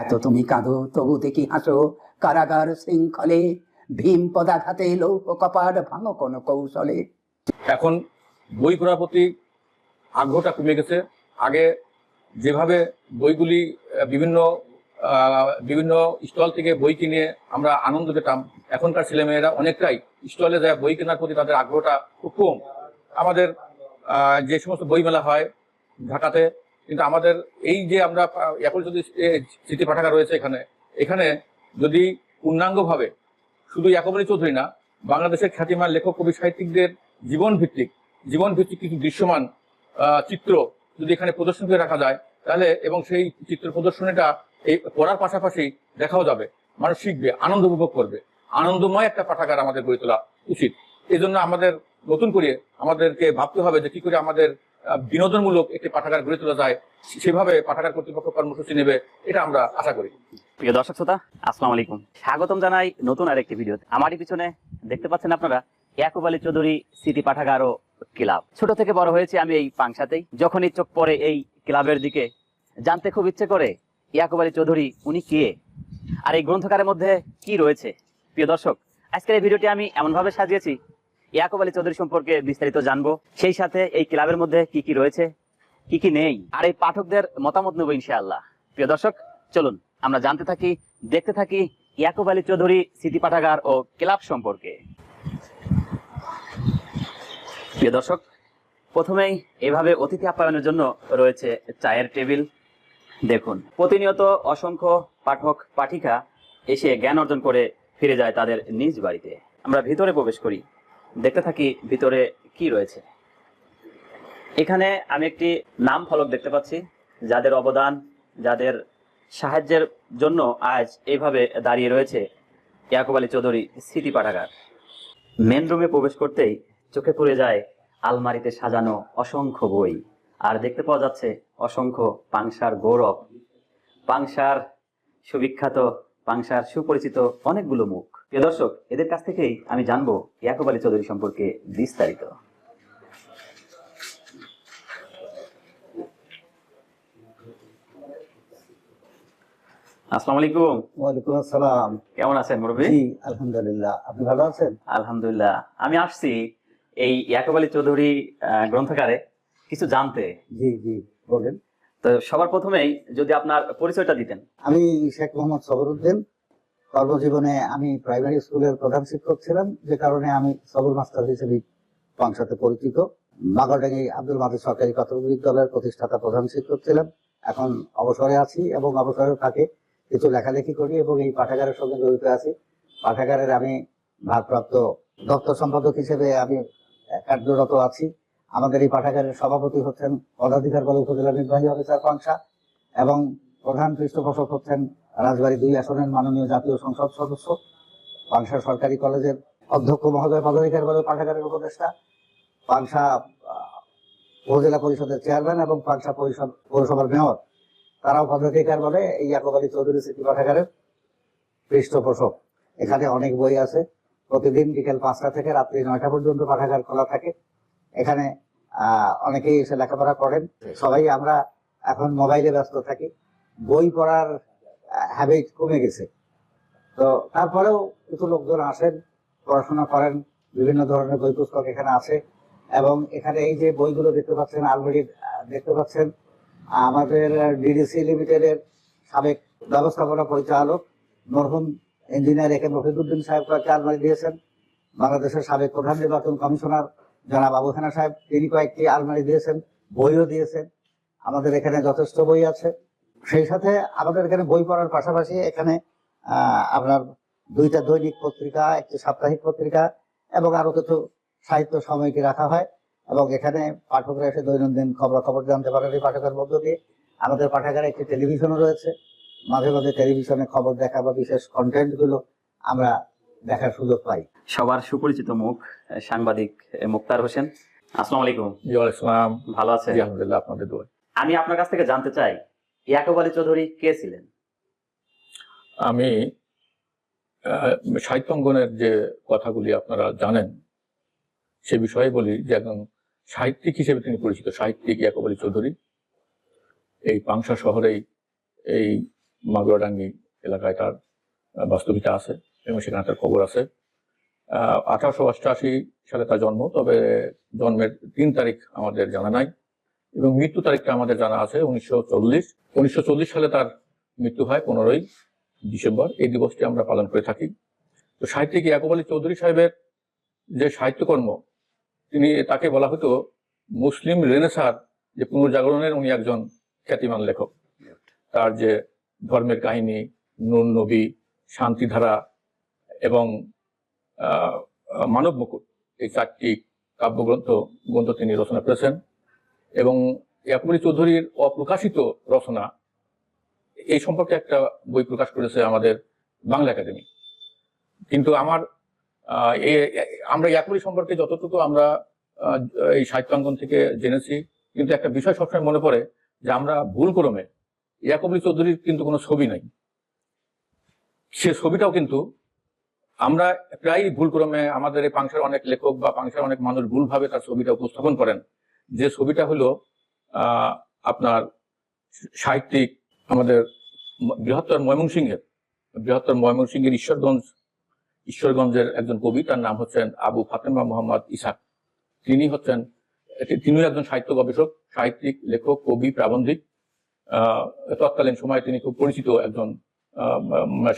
এত তুমি কাঁদো তবু দেখি হাসো, কারাগার শৃঙ্খলে ভীম পদাঘাতে লৌহ কপাট ভাঙো কোন কৌশলে। এখন বই পড়ার প্রতি আগ্রহটা কমে গেছে। আগে যেভাবে বইগুলি বিভিন্ন বিভিন্ন স্টল থেকে বই কিনে আমরা আনন্দ পেতাম, এখনকার ছেলেমেয়েরা অনেকটাই স্টলে যায় বই কেনার প্রতি তাদের আগ্রহটা খুব কম। আমাদের যে সমস্ত বই মেলা হয় ঢাকাতে, কিন্তু আমাদের এই যে আমরা এখন যদি স্মৃতি পাঠাগার রয়েছে এখানে যদি পূর্ণাঙ্গভাবে শুধু ইয়াকুব আলী চৌধুরী না, বাংলাদেশের খ্যাতিমান লেখক কবি সাহিত্যিকদের জীবন ভিত্তিক কিছু দৃশ্যমান চিত্র যদি এখানে প্রদর্শন করে রাখা যায় তাহলে, এবং সেই চিত্র প্রদর্শনীটা এই পড়ার পাশাপাশি দেখাও যাবে, মানুষ শিখবে, আনন্দ উপভোগ করবে। আনন্দময় একটা পাঠাগার আমাদের গড়ে তোলা উচিত। এই জন্য আমাদের নতুন করে আমাদেরকে ভাবতে হবে যে কি করে আমাদের বিনোদনমূলক একটি পাঠাগার গড়ে তোলা যায়, সেভাবে পাঠাগার কর্তৃপক্ষ কর্মসূচি নেবে, এটা আমরা আশা করি। প্রিয় দর্শক শ্রোতা, আসসালামু আলাইকুম, স্বাগতম জানাই নতুন আরেকটি ভিডিও। আমারই পিছনে দেখতে পাচ্ছেন আপনারা ইয়াকুব আলী চৌধুরী স্মৃতি পাঠাগার ও ক্লাব। ছোট থেকে বড় হয়েছি আমি এই পাংশাতেই। যখনই চোখ পড়ে এই ক্লাবের দিকে, জানতে খুব ইচ্ছে করে ইয়াকুব আলী চৌধুরী উনি কে, আর এই গ্রন্থকারের মধ্যে কি রয়েছে। প্রিয় দর্শক, আজকের এই ভিডিওটি আমি এমনভাবে সাজিয়েছি ইয়াকুব আলী চৌধুরী সম্পর্কে বিস্তারিত জানবো, সেই সাথে এই ক্লাবের মধ্যে কি কি রয়েছে কি কি নেই, আর এই পাঠকদের মতামত নেবো ইনশাআল্লাহ। প্রিয় দর্শক, চলুন আমরা জানতে থাকি, দেখতে থাকি ইয়াকুব আলী চৌধুরী স্মৃতি পাঠাগার ও ক্লাব সম্পর্কে। প্রিয় দর্শক, প্রথমেই এভাবে অতিথি আপ্যায়নের জন্য রয়েছে চায়ের টেবিল। দেখুন, প্রতিনিয়ত অসংখ্য পাঠক পাঠিকা এসে জ্ঞান অর্জন করে ফিরে যায় তাদের নিজ বাড়িতে। আমরা ভিতরে প্রবেশ করি, দেখতে থাকি ভিতরে কি রয়েছে। এখানে আমি একটি নাম ফলক দেখতে পাচ্ছি, যাদের অবদান, যাদের সাহায্যের জন্য আজ এইভাবে দাঁড়িয়ে রয়েছে ইয়াকুব আলী চৌধুরী স্মৃতি পাঠাগার। মেন রুমে প্রবেশ করতেই চোখে পড়ে যায় আলমারিতে সাজানো অসংখ্য বই, আর দেখতে পাওয়া যাচ্ছে অসংখ্য পাংশার গৌরব, পাংশার সুবিখ্যাত, পাংশার সুপরিচিত অনেকগুলো মুখ। প্রিয় দর্শক, এদের কাছ থেকেই আমি জানবো ইয়াকুব আলী চৌধুরী সম্পর্কে বিস্তারিত। আসসালামু আলাইকুম। ওয়ালাইকুম আসসালাম। কেমন আছেন মুরব্বী? জি আলহামদুলিল্লাহ, আপনি ভালো আছেন? আলহামদুলিল্লাহ। আমি আসছি এই ইয়াকুব আলী চৌধুরী গ্রন্থাগারে কিছু জানতে। জি জি বলেন। তো সবার প্রথমেই যদি আপনার পরিচয়টা দিতেন। আমি শেখ মোহাম্মদ সবরউদ্দিন। কর্মজীবনে আমি প্রাইমারি স্কুলের প্রধান শিক্ষক ছিলাম, যে কারণে আমি সবর মাস্টার হিসেবে পাংশাতে পরিচিত। বাগরডাঙ্গি আব্দুল মাজিদ সরকারি প্রাথমিক বিদ্যালয়ের প্রতিষ্ঠাতা প্রধান শিক্ষক ছিলাম। এখন অবসরে আছি এবং অবসরের ফাঁকে কিছু লেখালেখি করি এবং এই পাঠাগারের সঙ্গে জড়িত আছি। পাঠাগারের আমি ভারপ্রাপ্ত দপ্তর সম্পাদক হিসেবে আমি কার্যরত আছি। আমাদের এই পাঠাগারের সভাপতি হচ্ছেন পদাধিকার বলে উপজেলা নির্বাহী অফিসার পাংশা, এবং প্রধান পৃষ্ঠপোষক হচ্ছেন রাজবাড়ী 2 আসনের মাননীয় জাতীয় সংসদ সদস্য, পাংশা সরকারি কলেজের অধ্যক্ষ মহোদয় পদাধিকার বলে পাঠাগারের উপদেষ্টা, পাংশা উপজেলা পরিষদের চেয়ারম্যান এবং পাংশা পৌরসভার মেয়র, তারাও পদাধিকার বলে এই ইয়াকুব আলী চৌধুরী স্মৃতি পাঠাগারের পৃষ্ঠপোষক। এখানে অনেক বই আছে। প্রতিদিন বিকেল 5টা থেকে রাত্রি 9টা পর্যন্ত পাঠাগার খোলা থাকে। এখানে অনেকেই এসে লেখাপড়া করেন। সবাই আমরা এখন মোবাইলে ব্যস্ত থাকি, বই পড়ার হ্যাবিট কমে গেছে। তো তারপরেও কিছু লোকজন আসেন, পড়াশোনা করেন, বিভিন্ন ধরনের বই পুস্তক এখানে আছে। এবং এখানে এই যে বইগুলো দেখতে পাচ্ছেন, আলমারি দেখতে পাচ্ছেন, আমাদের ডিডিসি লিমিটেডের সাবেক ব্যবস্থাপনা পরিচালক মরহুম ইঞ্জিনিয়ার একে মফিদুদ্দিন সাহেব কয়েকটি আলমারি দিয়েছেন। বাংলাদেশের সাবেক প্রধান নির্বাচন কমিশনার জনাব আবু খানা সাহেব, তিনি কয়েকটি আলমারি দিয়েছেন, বইও দিয়েছেন। আমাদের এখানে যথেষ্ট বই আছে। সেই সাথে আমাদের এখানে বই পড়ার পাশাপাশি এখানে আপনার 2টা দৈনিক পত্রিকা, একটি সাপ্তাহিক পত্রিকা এবং আরো কিছু সাহিত্য সাময়িকী রাখা হয়। এবং এখানে পাঠকরা এসে দৈনন্দিন খবর জানতে পারেন এই পাঠাগার মধ্য দিয়ে। আমাদের পাঠাগারে একটি টেলিভিশনও রয়েছে। মাঝে মাঝে টেলিভিশনে খবর দেখা বা বিশেষ কন্টেন্ট গুলো আমরা দেখার সুযোগ পাই। সবার সুপরিচিত মুখ সাংবাদিক মুক্তার হোসেন। আসসালামু আলাইকুম। জি ওয়ালাইকুম আসসালাম। ভালো আছেন? জি আলহামদুলিল্লাহ, আপনাদের দোয়া। আমি আপনার কাছ থেকে জানতে চাই ইয়াকুব আলী চৌধুরী কে ছিলেন? আমি সাহিত্যাঙ্গনের যে কথাগুলি আপনারা জানেন সে বিষয়ে বলি যে একজন সাহিত্যিক হিসেবে তিনি পরিচিত। সাহিত্যিক ইয়াকুব আলী চৌধুরী এই পাংশা শহরেই এই মাগুরাডাঙ্গি এলাকায় তার বাস্তবিকতা আছে এবং সেখানে তার খবর আছে। 1888 সালে তার জন্ম, তবে জন্মের 3 তারিখ আমাদের জানা নাই এবং মৃত্যু তারিখটা আমাদের জানা আছে 1940 সালে তার মৃত্যু হয় 15ই ডিসেম্বর। এই দিবসটি আমরা পালন করে থাকি। তো সাহিত্যিক ইয়াকুব আলী চৌধুরী সাহেবের যে সাহিত্যকর্ম, তাকে বলা হতো মুসলিম রেনেসার যে পুনর্জাগরণের উনি একজন খ্যাতিমান লেখক। তার যে ধর্মের কাহিনী, নূর নবী, শান্তিধারা এবং মানব মুকুট, এই 4টি গ্রন্থ তিনি রচনা করেছেন। এবং ইয়াকুব আলী চৌধুরীর অপ্রকাশিত রচনা, এই সম্পর্কে একটা বই প্রকাশ করেছে আমাদের বাংলা একাডেমি। কিন্তু আমরা ইয়াকুব আলী সম্পর্কে যতটুকু আমরা এই সাহিত্যাঙ্গন থেকে জেনেছি, কিন্তু একটা বিষয় সবসময় মনে পড়ে যে আমরা ভুলক্রমে ইয়াকুব আলী চৌধুরীর কিন্তু কোনো ছবি নাই। সে ছবিটাও কিন্তু আমরা প্রায় ভুলক্রমে, আমাদের এই পাংশার অনেক লেখক বা পাংশার অনেক মানুষ ভুলভাবে তার ছবিটা উপস্থাপন করেন। যে ছবিটা হলো আপনার সাহিত্যিক আমাদের বৃহত্তর ময়মনসিংহের ঈশ্বরগঞ্জের একজন কবি, তার নাম হচ্ছেন আবু ফাতেমা মোহাম্মদ ইসাক। তিনিও একজন সাহিত্য গবেষক, সাহিত্যিক, লেখক, কবি, প্রাবন্ধিক। তৎকালীন সময়ে তিনি খুব পরিচিত একজন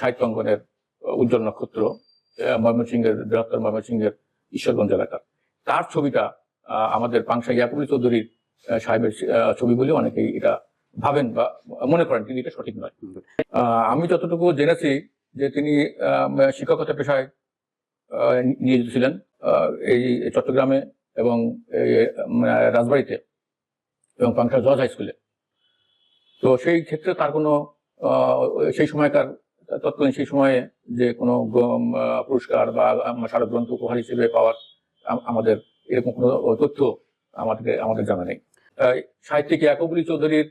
সাহিত্য অঙ্গনের উজ্জ্বল নক্ষত্র বৃহত্তর ময়মনসিংহের ঈশ্বরগঞ্জ এলাকার। তার ছবিটা আমাদের পাংশা ইয়াকুব আলী চৌধুরীর সাহেবের ছবি বলে অনেকেই এটা ভাবেন বা মনে করেন, কিন্তু এটা সঠিক নয়। আমি যতটুকু জেনেছি যে তিনি শিক্ষকতা পেশায় নিয়োজিত ছিলেন এই চট্টগ্রামে এবং রাজবাড়িতে এবং পাংশা জজ হাই স্কুলে। তো সেই ক্ষেত্রে তার কোনো তৎকালীন সেই সময়ে যে কোনো পুরস্কার বা স্মারক গ্রন্থ উপহার হিসেবে পাওয়ার আমাদের এরকম কোনো তথ্য আমাদের জানা নেই। সাহিত্যিক ইয়াকুব আলী চৌধুরীর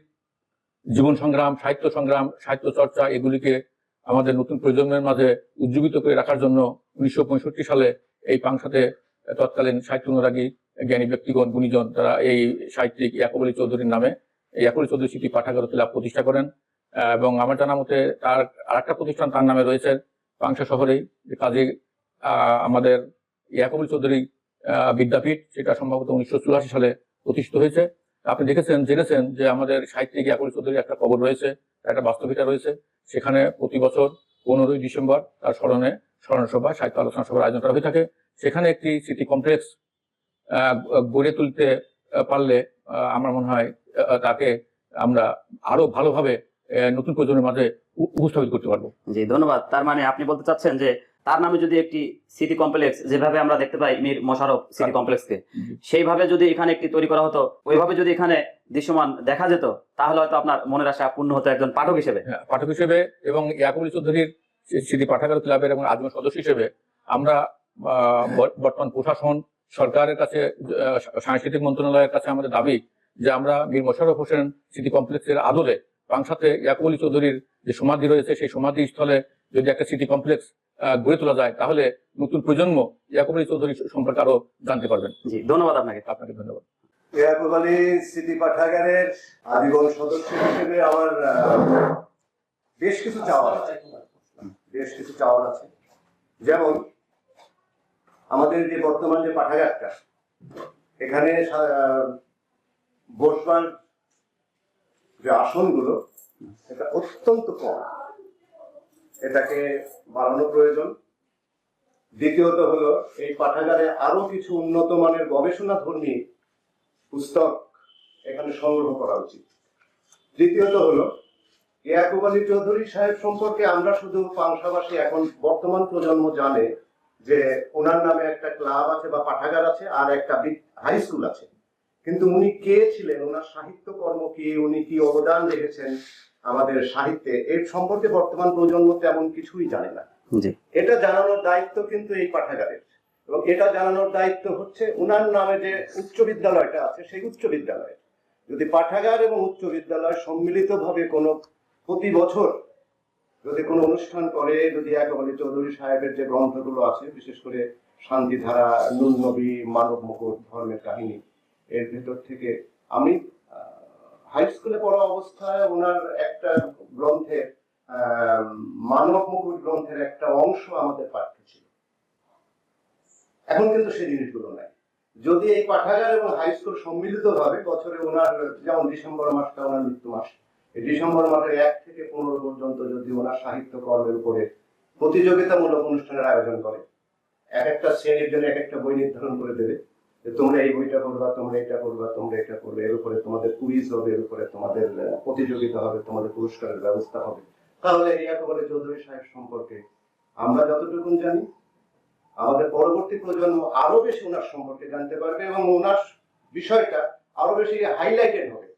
জীবন সংগ্রাম, সাহিত্য চর্চা, এগুলিকে আমাদের নতুন প্রজন্মের মাঝে উজ্জীবিত করে রাখার জন্য 1965 সালে এই পাংশাতে তৎকালীন সাহিত্য অনুরাগী জ্ঞানী ব্যক্তিগণ, গুণীজন, তারা এই সাহিত্যিক ইয়াকুব আলী চৌধুরীর নামে ইয়াকুব আলী চৌধুরী স্মৃতি পাঠাগার ক্লাব প্রতিষ্ঠা করেন। এবং আমার জানা মতে তার আরেকটা প্রতিষ্ঠান তার নামে রয়েছে পাংশা শহরেই, কাজী আমাদের ইয়াকুব আলী চৌধুরী বিদ্যাপীঠ, সেটা সম্ভবত 1984 সালে প্রতিষ্ঠিত হয়েছে। আপনি জেনেছেন যে আমাদের সাহিত্যিক ইয়াকুব আলী চৌধুরীর একটা কবর রয়েছে, একটা বাস্তবিকতা রয়েছে। সেখানে প্রতি বছর 15ই ডিসেম্বর তার স্মরণসভা, সাহিত্য আলোচনা সভার আয়োজন করা হয়ে থাকে। সেখানে একটি স্মৃতি কমপ্লেক্স গড়ে তুলতে পারলে আমার মনে হয় তাকে আমরা আরো ভালোভাবে নতুন প্রজন্মের মাঝে উপস্থাপিত করতে পারবো। জি, ধন্যবাদ। তার মানে আপনি বলতে চাচ্ছেন যে তার নামে যদি একটি সিটি কমপ্লেক্স, যেভাবে আমরা দেখতে পাই মীর মশাররফ সিটি কমপ্লেক্সকে, সেইভাবে যদি এখানে একটি তৈরি করা হতো, ওইভাবে যদি এখানে দৃশ্যমান দেখা যেত, তাহলে হয়তো আপনার মনের আশা পূর্ণ হতো একজন পাঠক হিসেবে। এবং ইয়াকুব আলী চৌধুরীর স্মৃতি পাঠাগার ক্লাবের এবং আজীবন সদস্য হিসেবে আমরা বর্তমান প্রশাসন, সরকারের কাছে, সাংস্কৃতিক মন্ত্রণালয়ের কাছে আমাদের দাবি যে আমরা মীর মশাররফ হোসেন স্মৃতি কমপ্লেক্সের আদলে পাংশাতে ইয়াকুব আলী চৌধুরীর যে সমাধি রয়েছে, সেই সমাধি স্থলে যদি একটা স্মৃতি কমপ্লেক্স গড়ে তোলা যায়, তাহলে নতুন প্রজন্ম ইয়াকুব আলী চৌধুরী সম্পর্কে আরো জানতে পারবেন। জি, ধন্যবাদ আপনাকে। ধন্যবাদ। ইয়াকুব আলী স্মৃতি পাঠাগারের আজীবন সদস্য হিসেবে আমার বেশ কিছু চাওয়া আছে। যেমন আমাদের যে বর্তমান যে পাঠাগারটা, এখানে বসবার যে আসনগুলো, এটা অত্যন্ত কম, এটাকে বাড়ানো প্রয়োজন। দ্বিতীয়ত হলো এই পাঠাগারে আরো কিছু উন্নত মানের গবেষণাধর্মী পুস্তক এখানে সংগ্রহ করা উচিত। তৃতীয়ত হলো ইয়াকুব আলী চৌধুরী সাহেব সম্পর্কে আমরা শুধু পাংশাবাসী, এখন বর্তমান প্রজন্ম জানে যে ওনার নামে একটা ক্লাব আছে বা পাঠাগার আছে আর একটা হাই স্কুল আছে, কিন্তু উনি কে ছিলেন, ওনার সাহিত্য কর্ম কি, উনি কি অবদান রেখেছেন আমাদের সাহিত্যে, এর সম্পর্কে বর্তমান প্রজন্ম তেমন কিছুই জানে না। এটা জানানোর দায়িত্ব কিন্তু এই পাঠাগারের, এবং এটা জানানোর দায়িত্ব হচ্ছে ওনার নামে যে উচ্চ বিদ্যালয়টা আছে, সেই উচ্চ বিদ্যালয়ে যদি পাঠাগার এবং উচ্চ বিদ্যালয় সম্মিলিতভাবে কোনো প্রতি বছর যদি কোনো অনুষ্ঠান করে, যদি ইয়াকুব আলী চৌধুরী সাহেবের যে গ্রন্থগুলো আছে, বিশেষ করে শান্তিধারা, নূর নবী, মানব মুকুট, ধর্মের কাহিনী, এর ভেতর থেকে আমি হাই স্কুলে পড়া অবস্থায় ওনার একটা গ্রন্থের মানব মুকুট গ্রন্থের একটা অংশ আমাদের পাঠ্য ছিল। এখন কিন্তু সেই জিনিসগুলো নাই। যদি এই পাঠাগার এবং হাই স্কুল সম্মিলিত ভাবে বছরে ওনার, যেমন ডিসেম্বর মাসটা ওনার মৃত্যু মাস, এই ডিসেম্বর মাসের 1 থেকে 15 পর্যন্ত যদি ওনার সাহিত্য কর্মের উপরে প্রতিযোগিতামূলক অনুষ্ঠানের আয়োজন করে, এক একটা শ্রেণীর জন্য এক একটা বই নির্ধারণ করে দেবে যে তোমরা এই বইটা পড়বা, তোমরা এটা পড়বা, তোমরা এটা পড়বে, এর উপরে তোমাদের কুইজ হবে, এর উপরে তোমাদের প্রতিযোগিতা হবে, তোমাদের পুরস্কারের ব্যবস্থা হবে, তাহলে ইয়াকুব আলী চৌধুরী সাহেব সম্পর্কে আমরা যতটুকু জানি, আমাদের পরবর্তী প্রজন্ম আরো বেশি ওনার সম্পর্কে জানতে পারবে এবং ওনার বিষয়টা আরো বেশি হাইলাইটেড হবে।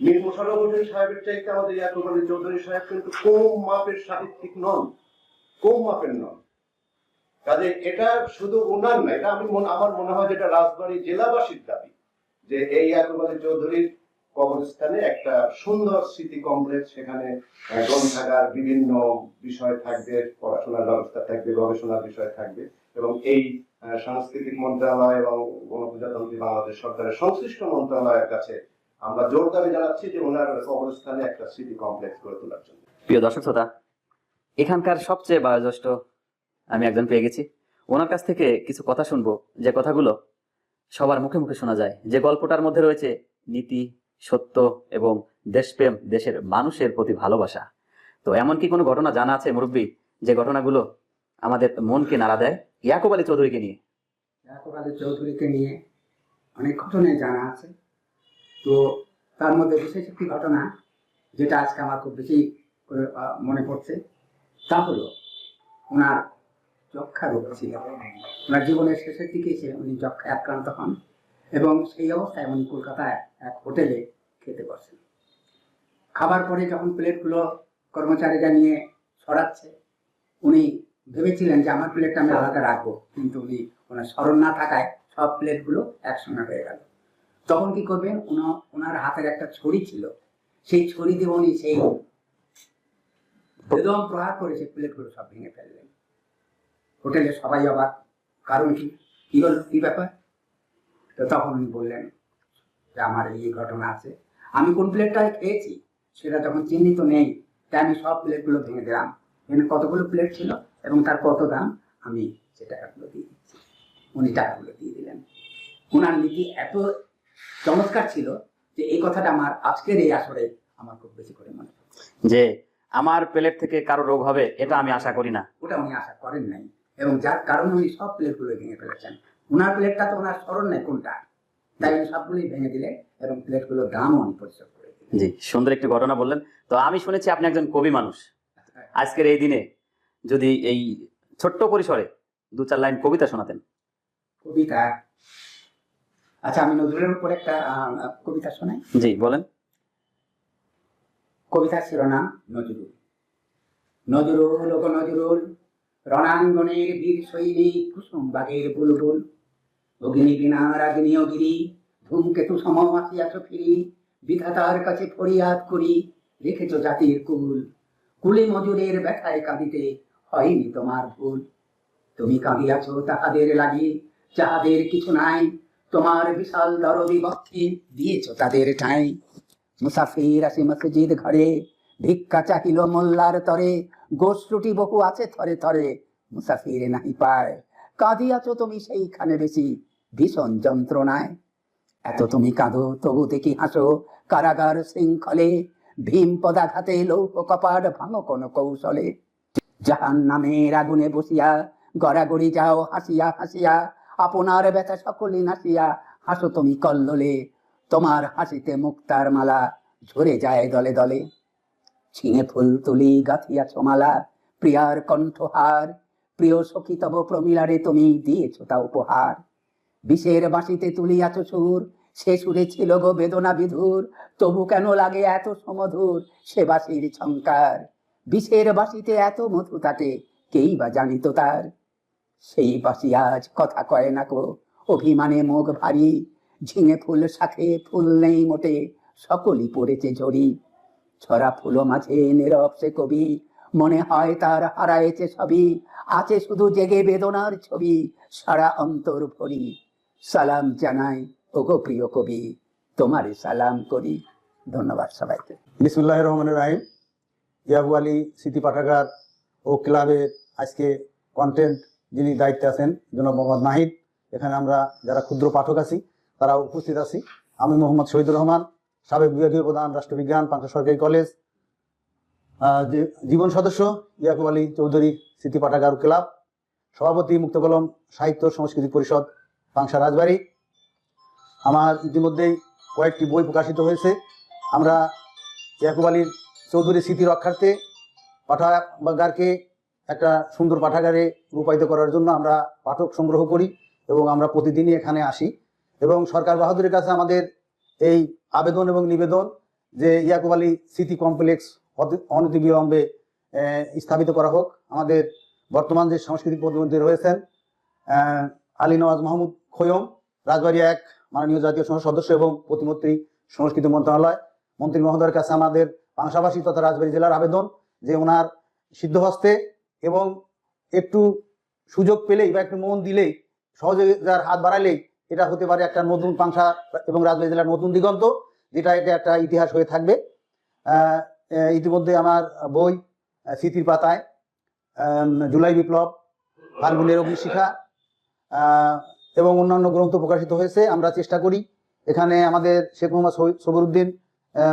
মীর মোশাররফ হোসেন সাহেবের চাইতে আমাদের ইয়াকুব আলী চৌধুরী সাহেব কিন্তু কম মাপের সাহিত্যিক নন, কম মাপের নন। কাজে এটা শুধু ওনার না, এটা আমার মনে হয় যেটা রাজবাড়ী জেলাবাসীর দাবি যে এই ইয়াকুব আলী চৌধুরীর কবরস্থানে একটা সুন্দর স্মৃতি কমপ্লেক্স, সেখানে গ্রন্থাগার, বিভিন্ন বিষয় থাকবে, পড়াশোনার ব্যবস্থা থাকবে, গবেষণার বিষয় থাকবে, এবং এই সাংস্কৃতিক মন্ত্রণালয় এবং গণপ্রজাতন্ত্রী বাংলাদেশ সরকারের সংশ্লিষ্ট মন্ত্রণালয়ের কাছে আমরা জোর দাবি জানাচ্ছি যে ওনার কবরস্থানে একটা স্মৃতি কমপ্লেক্স গড়ে তোলার জন্য। প্রিয় দর্শক শ্রোতা, এখানকার সবচেয়ে বয়োজ্যেষ্ঠ আমি একজন পেয়ে গেছি। ওনার কাছ থেকে কিছু কথা শুনবো, যে কথাগুলো সবার মুখে মুখে শোনা যায়, যে গল্পটার মধ্যে রয়েছে নীতি, সত্য এবং দেশপ্রেম, দেশের মানুষের প্রতি ভালোবাসা। তো এমন কি কোনো ঘটনা জানা আছে মুরব্বী, যে ঘটনাগুলো আমাদের মনকে নাড়া দেয় ইয়াকুব আলী চৌধুরীকে নিয়ে? ইয়াকুব আলী চৌধুরীকে নিয়ে অনেক ঘটনাই জানা আছে। তো তার মধ্যে বিশেষ একটি ঘটনা যেটা আজকে আমার খুব বেশি করে মনে পড়ছে, তা হলো ওনার যক্ষা রোগ ছিল। ওনার জীবনের শেষের দিকে উনি যক্ষায় আক্রান্ত হন এবং সেই অবস্থায় উনি কলকাতায় এক হোটেলে খেতে বসেন। খাবার পরে যখন প্লেটগুলো কর্মচারীরা নিয়ে সরাচ্ছে, উনি ভেবেছিলেন যে আমার প্লেটটা আমি আলাদা রাখবো, কিন্তু উনি ওনার স্মরণ না থাকায় সব প্লেটগুলো একসঙ্গে হয়ে গেল। তখন কি করবেন, ওনার হাতের একটা ছড়ি ছিল, সেই ছড়ি দিয়ে উনি সেই বেদম প্রহার করে সেই প্লেটগুলো সব ভেঙে ফেললেন। হোটেলে সবাই অবাক, কারণ কি হলো, কি ব্যাপার? তো তখন উনি বললেন যে আমার এই ঘটনা আছে, আমি কোন প্লেটটা খেয়েছি সেটা যখন চিহ্নিত নেই, তাই আমি সব প্লেটগুলো ভেঙে দিলাম। এখানে কতগুলো প্লেট ছিল এবং তার কত দাম, আমি সে টাকাগুলো দিয়ে দিচ্ছি। উনি টাকাগুলো দিয়ে দিলেন। ওনার নীতি এত চমৎকার ছিল যে এই কথাটা আমার আজকের এই আসরে আমার খুব বেশি করে মনে পড়ছে। যে আমার প্লেট থেকে কারো রোগ হবে এটা আমি আশা করি না, ওটা উনি আশা করেন নাই, এবং যার কারণে উনি সব প্লেটগুলো ভেঙে ফেলেছেন। ওনার প্লেটটা তো ওনার স্মরণ নেই কোনটা, তাই উনি সবগুলোই ভেঙে দিলেন এবং প্লেটগুলোর দামও উনি পরিশোধ করে দিলেন। জি, সুন্দর একটি ঘটনা বললেন। তো আমি শুনেছি আপনি একজন কবি মানুষ। আজকের এই দিনে যদি এই ছোট্ট পরিসরে 2-4 লাইন কবিতা শোনাতেন। কবিতা, আচ্ছা আমি নজরুলের উপর একটা কবিতা শোনাই। জি বলেন। কবিতার শিরোনাম নজরুল। নজরুল ও নজরুল, রণাঙ্গনের বীর সৈনিক, কুসুম বাগের বুলবুল, অগ্নি বিনার আগ্নেয়গিরি, ধূমকেতু সম আসিয়াছ ফিরি, বিধাতার কাছে ফরিয়াদ করি, রেখেছ জাতির কুল, কুলে মজুরের ব্যথায় কাঁদিতে হয়নি তোমার ভুল। তুমি কাঁদিয়াছ তাহাদের লাগি, যাহাদের কিছু নাই, তোমার বিশাল দরদি বক্ষে দিয়েছ তাদের ঠাঁই। মুসাফির আসি মসজিদ ঘরে, ভিক্ষা চাহিল মোল্লার তরে, গোষ্ঠটি বহু আছে থরে থরে, মুসাফির নাহি পায়। কাঁদিয়াছ তুমি সেইখানে বেশি, ভীষণ যন্ত্রণায়। এত তুমি কাঁদো তবু দেখি হাসো, কারাগার শৃঙ্খলে, ভীম পদাঘাতে লৌহ কপাট ভাঙো কোন কৌশলে। জাহান নামের আগুনে বসিয়া গড়াগড়ি যাও হাসিয়া হাসিয়া, আপনার ব্যথা সকলে নাসিয়া হাসো তুমি কল্লোলে। তোমার হাসিতে মুক্তার মালা ঝরে যায় দলে দলে, ছিঁড়ে ফুল তুলি গাঁথিয়াছ মালা প্রিয়ার কণ্ঠহার, প্রিয় সখী তব প্রমিলারে তুমি দিয়েছ তা উপহার। বিষের বাঁশিতে তুলিয়াছ সুর, সে সুরে ছিল গো বেদনা বিধুর, তবু কেন লাগে এত সমধুর সে বাঁশির ঝংকার। বিষের বাঁশিতে এত মধু থাকে, কেই বা জানিত তার। সেই বাঁশি আজ কথা কয় না কো, অভিমানে মুখ ভারী, ঝিঙে ফুল শাখে ফুল নেই মোটে, সকলই পড়েছে ঝরি। ছড়া ফুলো মাঝে নীরব সে কবি, মনে হয় তার হারায়েছে সবই, আছে শুধু জেগে বেদনার ছবি, সারা অন্তর ভরি। সালাম জানাই ওগো প্রিয় কবি, তোমারে সালাম করি। ধন্যবাদ সবাইকে। বিসমিল্লাহির রহমানির রহিম। ইয়াকু আলী স্মৃতি পাঠাগার ও ক্লাবের আজকে কন্টেন্ট যিনি দায়িত্বে আছেন জনাব মোহাম্মদ নাহিদ, এখানে আমরা যারা ক্ষুদ্র পাঠক আছি তারা উপস্থিত আছি। আমি মোহাম্মদ শহীদুর রহমান, সাবেক বিভাগীয় প্রধান, রাষ্ট্রবিজ্ঞান, পাংশা সরকারি কলেজ, জীবন সদস্য ইয়াকু আলী চৌধুরী স্মৃতি পাঠাগার ও ক্লাব, সভাপতি মুক্তকলম সাহিত্য সংস্কৃতি পরিষদ পাংশা রাজবাড়ী। আমার ইতিমধ্যেই কয়েকটি বই প্রকাশিত হয়েছে। আমরা ইয়াকুব আলীর চৌধুরী স্মৃতি রক্ষার্থে পাঠাগারকে একটা সুন্দর পাঠাগারে রূপায়িত করার জন্য আমরা পাঠক সংগ্রহ করি এবং আমরা প্রতিদিনই এখানে আসি এবং সরকার বাহাদুরের কাছে আমাদের এই আবেদন এবং নিবেদন যে ইয়াকুব আলী স্মৃতি কমপ্লেক্স অনতিবিলম্বে স্থাপিত করা হোক। আমাদের বর্তমান যে সাংস্কৃতিক প্রতিমন্ত্রী রয়েছেন আলী নওয়াজ মাহমুদ খোয়ম, রাজবাড়ী 1 মাননীয় জাতীয় সংসদ সদস্য এবং প্রতিমন্ত্রী সংস্কৃতি মন্ত্রণালয়, মন্ত্রী মহোদয়ের কাছে আমাদের পাংশাবাসী তথা রাজবাড়ী জেলার আবেদন যে ওনার সিদ্ধহস্তে এবং একটু সুযোগ পেলেই বা একটু মন দিলেই, সহযোগিতার হাত বাড়ালেই এটা হতে পারে একটা নতুন পাংশা এবং রাজবাড়ী জেলার নতুন দিগন্ত, যেটা এটা একটা ইতিহাস হয়ে থাকবে। ইতিমধ্যে আমার বই স্মৃতির পাতায়, জুলাই বিপ্লব, ফাল্গুনের অগ্নিশিখা এবং অন্যান্য গ্রন্থ প্রকাশিত হয়েছে। আমরা চেষ্টা করি, এখানে আমাদের শেখ মোহাম্মদ সবরুদ্দিন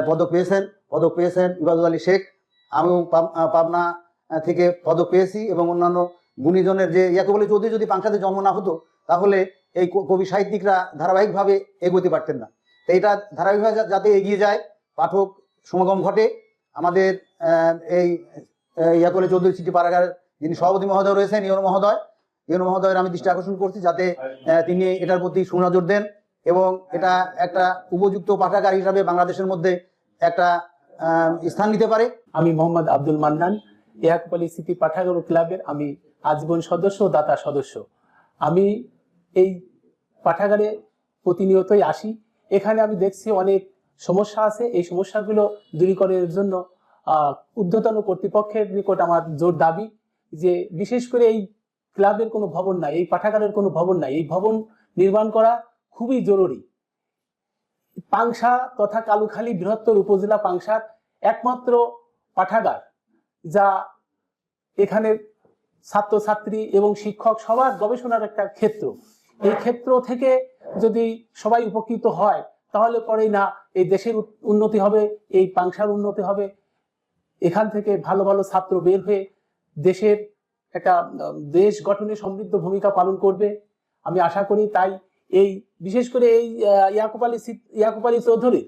পদক পেয়েছেন, ইবাদুল আলী শেখ, আমিও পাবনা থেকে পদক পেয়েছি এবং অন্যান্য গুণীজনের যে ইয়াকুব আলী চৌধুরী যদি পাংশাতে জন্ম না হতো তাহলে এই কবি সাহিত্যিকরা ধারাবাহিকভাবে এগোতে পারতেন না। তো এটা ধারাবাহিকভাবে যাতে এগিয়ে যায়, পাঠক সমাগম ঘটে। আমাদের এই ইয়াকুব আলী চৌধুরী স্মৃতি পাঠাগার যিনি সভাপতি মহোদয় রয়েছেন ইউনো মহোদয়ের আমি দৃষ্টি আকর্ষণ করছি যাতে তিনি এটার প্রতি সুনজর দেন এবং এটা একটা উপযুক্ত পাঠাগার হিসাবে বাংলাদেশের মধ্যে একটা স্থান নিতে পারে। আমি মোহাম্মদ আব্দুল মান্নান, ইয়াকুব আলী স্মৃতি পাঠাগার ও ক্লাবের আমি আজীবন সদস্য ও দাতা সদস্য। আমি এই পাঠাগারে প্রতিনিয়তই আসি। এখানে আমি দেখছি অনেক সমস্যা আছে। এই সমস্যাগুলো দূরীকরণের জন্য ঊর্ধ্বতন কর্তৃপক্ষের নিকট আমার জোর দাবি যে বিশেষ করে এই ক্লাবের কোনো ভবন নাই, এই পাঠাগারের কোনো ভবন নাই, এই ভবন নির্মাণ করা খুবই জরুরি। পাংশা তথা কালুখালী বৃহত্তর উপজেলা পাংশার একমাত্র পাঠাগার যা এখানে ছাত্রছাত্রী এবং শিক্ষক সবার গবেষণার একটা ক্ষেত্র। এই ক্ষেত্র থেকে যদি সবাই উপকৃত হয় তাহলে পরেই না এই দেশের উন্নতি হবে, এই পাংশার উন্নতি হবে। এখান থেকে ভালো ভালো ছাত্র বের হয়ে দেশের একটা দেশ গঠনে সমৃদ্ধ ভূমিকা পালন করবে আমি আশা করি। তাই এই বিশেষ করে এই ইয়াকুব আলী চৌধুরী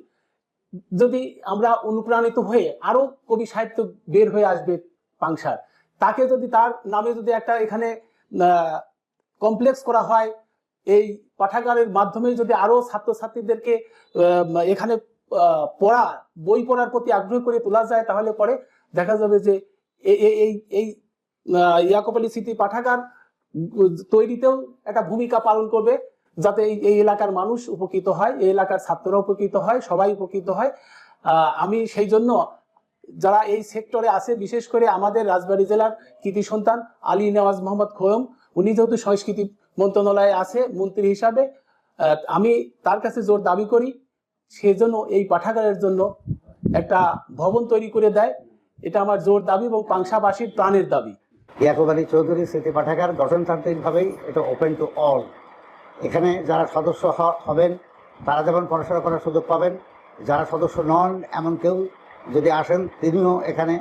যদি আমরা অনুপ্রাণিত হয়ে আরো কবি সাহিত্য বের হয়ে আসবে পাংশার, তাকে যদি তার নামে যদি একটা এখানে কমপ্লেক্স করা হয়, এই পাঠাগারের মাধ্যমে যদি আরো ছাত্রছাত্রীদেরকে এখানে বই পড়ার প্রতি আগ্রহ করে তোলা যায় তাহলে পরে দেখা যাবে যে এই ইয়াকুব আলী স্মৃতি পাঠাগার তৈরিতেও একটা ভূমিকা পালন করবে, যাতে এই এলাকার মানুষ উপকৃত হয়, এই এলাকার ছাত্ররা উপকৃত হয়, সবাই উপকৃত হয়। আমি সেই জন্য যারা এই সেক্টরে আছে, বিশেষ করে আমাদের রাজবাড়ী জেলার কৃতি সন্তান আলী নওয়াজ মোহাম্মদ খোয়ম, উনি যেহেতু সংস্কৃতি মন্ত্রণালয়ে আছে মন্ত্রী হিসাবে, আমি তার কাছে জোর দাবি করি সেজন্য এই পাঠাগারের জন্য একটা ভবন তৈরি করে দেয়। এটা আমার জোর দাবি এবং পাংশাবাসীর প্রাণের দাবি। ইয়াকুব আলী চৌধুরী স্মৃতি পাঠাগার গঠনতান্ত্রিকভাবেই এটা ওপেন টু অল। এখানে যারা সদস্য হবেন তারা যেমন পড়াশোনা করার সুযোগ পাবেন, যারা সদস্য নন এমন কেউ যদি আসেন তিনিও এখানে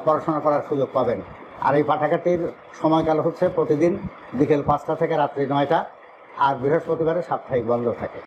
পড়াশোনা করার সুযোগ পাবেন। আর এই পাঠাগারটির সময়কাল হচ্ছে প্রতিদিন বিকেল 5টা থেকে রাত্রি 9টা, আর বৃহস্পতিবারে সাপ্তাহিক বন্ধ থাকে।